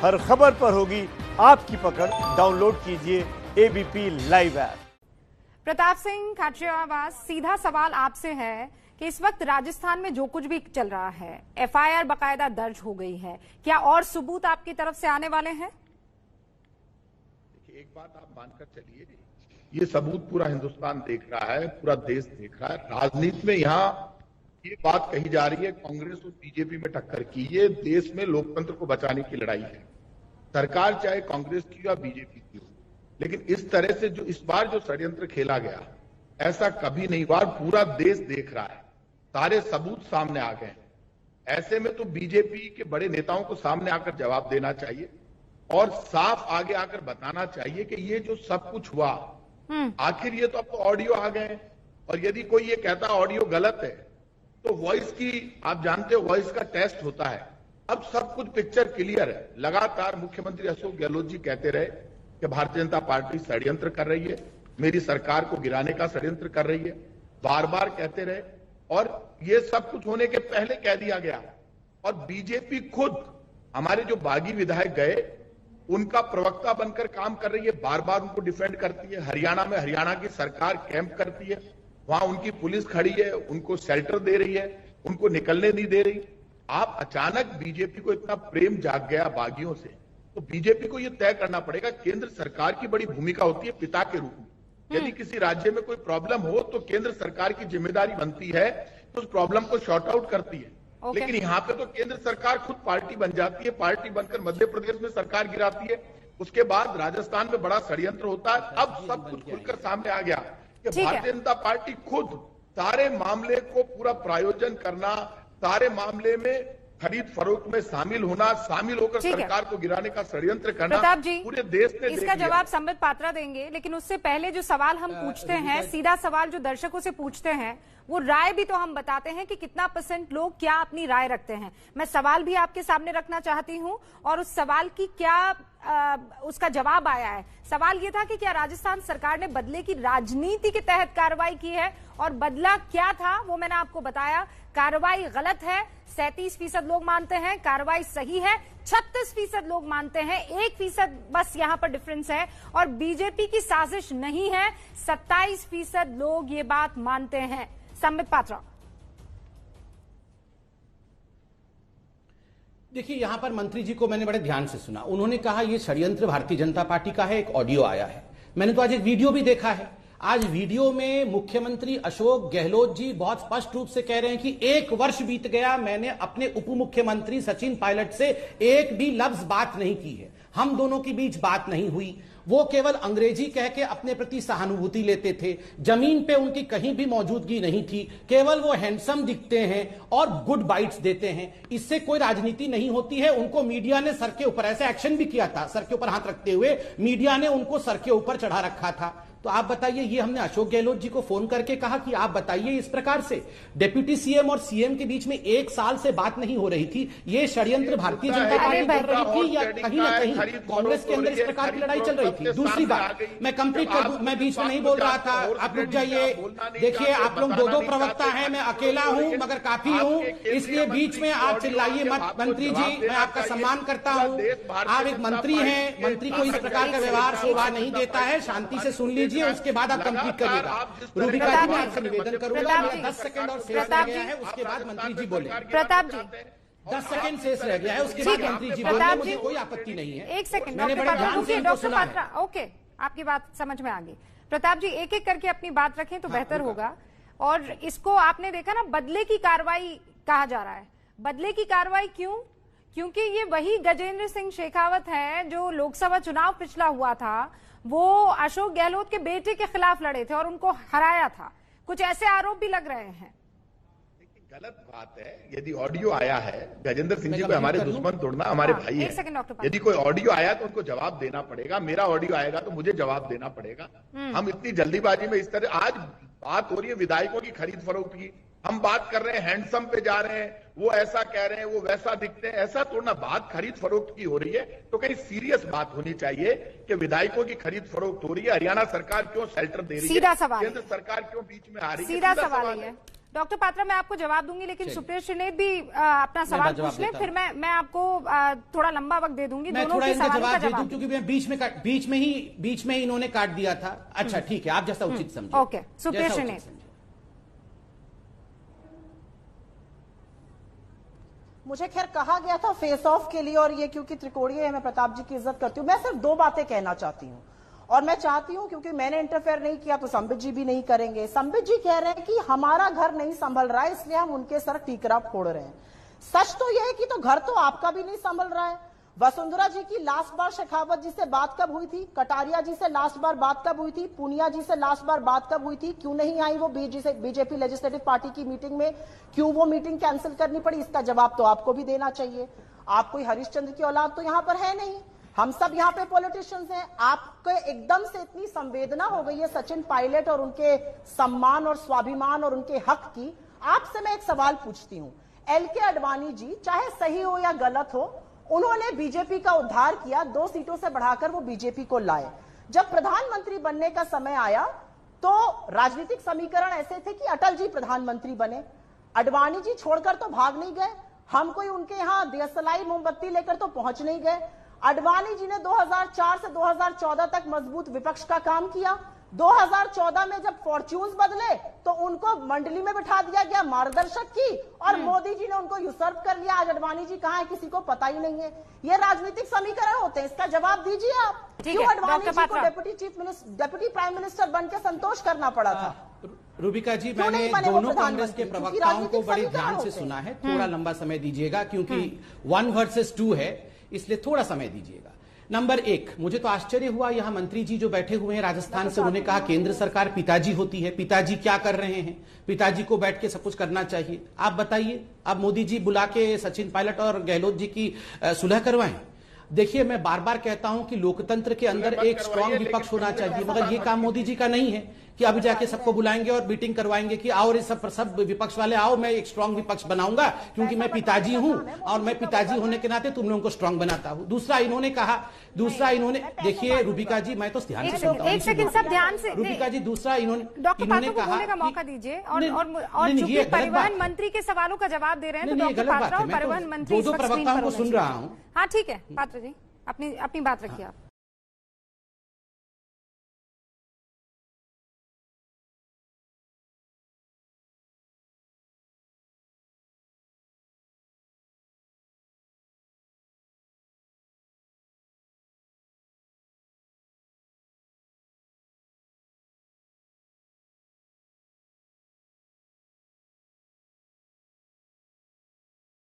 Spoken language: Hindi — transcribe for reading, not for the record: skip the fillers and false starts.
हर खबर पर होगी आपकी पकड़। डाउनलोड कीजिए ABP live app. Pratap Singh Khachariyawas, सीधा सवाल आपसे है कि इस वक्त राजस्थान में जो कुछ भी चल रहा है, एफआईआर बकायदा दर्ज हो गई है, क्या और सबूत आपकी तरफ से आने वाले हैं? एक बात आप मानकर चलिए, ये सबूत पूरा हिंदुस्तान देख रहा है, पूरा देश देख रहा है। राजनीति में यहाँ ये बात कही जा रही है कांग्रेस और बीजेपी में टक्कर की, ये देश में लोकतंत्र को बचाने की लड़ाई है। सरकार चाहे कांग्रेस की या बीजेपी की हो, लेकिन इस तरह से जो इस बार जो षड्यंत्र खेला गया, ऐसा कभी नहीं हुआ। पूरा देश देख रहा है, सारे सबूत सामने आ गए। ऐसे में तो बीजेपी के बड़े नेताओं को सामने आकर जवाब देना चाहिए और साफ आगे आकर बताना चाहिए कि ये जो सब कुछ हुआ, आखिर ये तो अब तो ऑडियो आ गए। और यदि कोई ये कहता ऑडियो गलत है, तो वॉइस की, आप जानते हो वॉइस का टेस्ट होता है। अब सब कुछ पिक्चर क्लियर है। लगातार मुख्यमंत्री अशोक गहलोत जी कहते रहे कि भारतीय जनता पार्टी षड्यंत्र कर रही है, मेरी सरकार को गिराने का षड्यंत्र कर रही है, बार बार कहते रहे। और ये सब कुछ होने के पहले कह दिया गया। और बीजेपी खुद, हमारे जो बागी विधायक गए, उनका प्रवक्ता बनकर काम कर रही है, बार बार उनको डिफेंड करती है। हरियाणा में हरियाणा की सरकार कैंप करती है, वहां उनकी पुलिस खड़ी है, उनको शेल्टर दे रही है, उनको निकलने नहीं दे रही। आप अचानक बीजेपी को इतना प्रेम जाग गया बागियों से, तो बीजेपी को यह तय करना पड़ेगा। केंद्र सरकार की बड़ी भूमिका होती है पिता के रूप में। यदि किसी राज्य में कोई प्रॉब्लम हो तो केंद्र सरकार की जिम्मेदारी बनती है तो उस प्रॉब्लम को शॉर्ट आउट करती है। लेकिन यहाँ पे तो केंद्र सरकार खुद पार्टी बन जाती है, पार्टी बनकर मध्य प्रदेश में सरकार गिराती है, उसके बाद राजस्थान में बड़ा षड्यंत्र होता है। अब सब कुछ खुलकर सामने आ गया कि भारतीय जनता पार्टी खुद सारे मामले को पूरा प्रायोजन करना, सारे मामले में खरीद फरोख्त में शामिल होना, शामिल होकर सरकार को गिराने का षड्यंत्र करना, प्रताप जी, पूरे देश ने इसका जवाब संबित पात्रा देंगे। लेकिन उससे पहले जो सवाल हम पूछते हैं, सीधा सवाल जो दर्शकों से पूछते हैं, वो राय भी तो हम बताते हैं कि कितना % लोग क्या अपनी राय रखते हैं। मैं सवाल भी आपके सामने रखना चाहती हूं और उस सवाल की क्या उसका जवाब आया है। सवाल ये था कि क्या राजस्थान सरकार ने बदले की राजनीति के तहत कार्रवाई की है, और बदला क्या था वो मैंने आपको बताया। कार्रवाई गलत है 37% लोग मानते हैं, कार्रवाई सही है 36% लोग मानते हैं, 1% बस यहां पर डिफरेंस है। और बीजेपी की साजिश नहीं है 27% लोग ये बात मानते हैं। संबित पात्रा, देखिए, यहां पर मंत्री जी को मैंने बड़े ध्यान से सुना। उन्होंने कहा ये षड्यंत्र भारतीय जनता पार्टी का है, एक ऑडियो आया है। मैंने तो आज एक वीडियो भी देखा है। आज वीडियो में मुख्यमंत्री अशोक गहलोत जी बहुत स्पष्ट रूप से कह रहे हैं कि 1 वर्ष बीत गया, मैंने अपने उप मुख्यमंत्री सचिन पायलट से एक भी लफ्ज बात नहीं की है, हम दोनों के बीच बात नहीं हुई। वो केवल अंग्रेजी कह के अपने प्रति सहानुभूति लेते थे, जमीन पे उनकी कहीं भी मौजूदगी नहीं थी, केवल वो हैंडसम दिखते हैं और गुड बाइट्स देते हैं, इससे कोई राजनीति नहीं होती है। उनको मीडिया ने सर के ऊपर, ऐसे एक्शन भी किया था, सर के ऊपर हाथ रखते हुए मीडिया ने उनको सर के ऊपर चढ़ा रखा था। तो आप बताइए, ये हमने अशोक गहलोत जी को फोन करके कहा कि आप बताइए, इस प्रकार से डिप्टी सीएम और सीएम के बीच में 1 साल से बात नहीं हो रही थी, ये षड्यंत्र भारतीय जनता पार्टी कर रही थी या कहीं ना कहीं कांग्रेस के अंदर इस प्रकार की लड़ाई चल रही थी? दूसरी बात, मैं कंप्लीट कर दूं, मैं बीच में नहीं बोल रहा था, आप रुक जाइए। देखिए, आप लोग 2 प्रवक्ता हैं, मैं अकेला हूं मगर काफी हूं, इसलिए बीच में आप चिल्लाइए मत। मंत्री जी, मैं आपका सम्मान करता हूं, आप एक मंत्री हैं, मंत्री को इस प्रकार का व्यवहार शोभा नहीं देता है। शांति से सुन लीजिए, उसके बाद आप कंप्लीट करिएगा। रूबिका जी, मैं आपसे निवेदन करूंगा, 10 सेकंड और शेष रह गया है, उसके बाद मंत्री जी बोले। प्रताप जी, 10 सेकंड शेष रह गया है, उसके बाद मंत्री जी बोले, मुझे कोई आपत्ति नहीं है। 1 सेकंड, मैंने बड़े ध्यान से इनको सुना है। ओके, आपकी बात समझ में आ गई। प्रताप जी, एक एक करके अपनी बात रखें तो बेहतर होगा। और इसको आपने देखा ना, बदले की कार्रवाई कहा जा रहा है। बदले की कार्रवाई क्यों? क्योंकि ये वही गजेंद्र सिंह शेखावत है जो लोकसभा चुनाव पिछला हुआ था, वो अशोक गहलोत के बेटे के खिलाफ लड़े थे और उनको हराया था। कुछ ऐसे आरोप भी लग रहे हैं। गलत बात है। यदि ऑडियो आया है, गजेंद्र सिंह जी को हमारे दुश्मन तोड़ना, हमारे भाई है। यदि कोई ऑडियो आया तो उनको जवाब देना पड़ेगा। मेरा ऑडियो आएगा तो मुझे जवाब देना पड़ेगा। हम इतनी जल्दीबाजी में इस तरह, आज बात हो रही है विधायकों की खरीद फरोख्त की, हम बात कर रहे हैं हैंडसम पे जा रहे हैं, वो ऐसा कह रहे हैं, वो वैसा दिखते हैं, ऐसा तो ना। बात खरीद फरोख्त की हो रही है तो कहीं सीरियस बात होनी चाहिए कि विधायकों की खरीद फरोख्त हो रही है। हरियाणा सरकार क्यों शेल्टर दे रही है, सीधा सवाल, केंद्र सरकार क्यों बीच में आ रही है? सीधा सवाल है। डॉक्टर पात्रा, मैं आपको जवाब दूंगी, लेकिन सुप्रिया श्रीनेत भी अपना सवाल पूछ ले, फिर मैं आपको थोड़ा लंबा वक्त दे दूंगी दोनों के सवालों का जवाब, क्योंकि मैं बीच में ही इन्होंने काट दिया था। अच्छा ठीक है, आप जैसा उचित समझे। ओके, सुप्रिया श्रीनेत। मुझे खैर कहा गया था फेस ऑफ के लिए, और ये क्योंकि त्रिकोणीय है, मैं प्रताप जी की इज्जत करती हूँ। मैं सिर्फ दो बातें कहना चाहती हूँ, और मैं चाहती हूं, क्योंकि मैंने इंटरफेयर नहीं किया तो संबित जी भी नहीं करेंगे। संबित जी कह रहे हैं कि हमारा घर नहीं संभल रहा है, इसलिए हम उनके सर टीकरा फोड़ रहे हैं। सच तो यह है कि तो घर तो आपका भी नहीं संभल रहा है। वसुंधरा जी की लास्ट बार शेखावत जी से बात कब हुई थी? कटारिया जी से लास्ट बार बात कब हुई थी? पूनिया जी से लास्ट बार बात कब हुई थी? क्यों नहीं आई वो बीजेपी लेजिस्लेटिव पार्टी की मीटिंग में? क्यों वो मीटिंग कैंसिल करनी पड़ी? इसका जवाब तो आपको भी देना चाहिए। आप कोई हरिश्चंद्र की औलाद तो यहां पर है नहीं, हम सब यहाँ पे पॉलिटिशियंस हैं। आपको एकदम से इतनी संवेदना हो गई है सचिन पायलट और उनके सम्मान और स्वाभिमान और उनके हक की। आपसे मैं एक सवाल पूछती हूँ, एलके आडवाणी जी, चाहे सही हो या गलत हो, उन्होंने बीजेपी का उद्धार किया, 2 सीटों से बढ़ाकर वो बीजेपी को लाए। जब प्रधानमंत्री बनने का समय आया तो राजनीतिक समीकरण ऐसे थे कि अटल जी प्रधानमंत्री बने, आडवाणी जी छोड़कर तो भाग नहीं गए, हम कोई उनके यहाँ दियसलाई मोमबत्ती लेकर तो पहुंच नहीं गए। आडवाणी जी ने 2004 से 2014 तक मजबूत विपक्ष का काम किया। 2014 में जब फॉर्च्यून्स बदले तो उनको मंडली में बिठा दिया गया मार्गदर्शक की, और मोदी जी ने उनको यूसर्प कर लिया। आज आडवाणी जी कहां है किसी को पता ही नहीं है। ये राजनीतिक समीकरण होते हैं, इसका जवाब दीजिए आप। क्यों आडवाणी जी को डेप्यूटी प्राइम मिनिस्टर बनकर संतोष करना पड़ा था? रूबिका जी, मैंने दोनों कांग्रेस के प्रवक्ताओं को बड़े ध्यान से सुना है, थोड़ा लंबा समय दीजिएगा, क्योंकि 1 वर्सेस 2 है, इसलिए थोड़ा समय दीजिएगा। नंबर 1, मुझे तो आश्चर्य हुआ, यहां मंत्री जी जो बैठे हुए हैं राजस्थान से, उन्होंने कहा केंद्र सरकार पिताजी होती है, पिताजी क्या कर रहे हैं, पिताजी को बैठ के सब कुछ करना चाहिए। आप बताइए, अब मोदी जी बुला के सचिन पायलट और गहलोत जी की सुलह करवाएं? देखिए, मैं बार बार कहता हूं कि लोकतंत्र के अंदर एक स्ट्रांग विपक्ष होना चाहिए, मगर ये काम मोदी जी का नहीं है कि अभी जाके सबको बुलाएंगे और मीटिंग करवाएंगे कि आओ रे सब विपक्ष वाले आओ, मैं एक स्ट्रांग विपक्ष बनाऊंगा क्योंकि मैं पिताजी हूं, और मैं पिताजी होने के नाते तुम लोगों को स्ट्रांग बनाता हूं। दूसरा इन्होंने देखिए रूबिका जी, मैं तो ध्यान से सुनता हूं, एक सेकंड सब ध्यान से। रूबिका जी, दूसरा इन्होंने कहा का मौका दीजिए, और चूंकि परिवहन मंत्री के सवालों का जवाब दे रहे हैं तो डॉक्टर पात्रा और परिवहन मंत्री दो प्रवक्ताओं को सुन रहा हूं। हाँ ठीक है पात्रा जी, अपनी बात रखिए आप।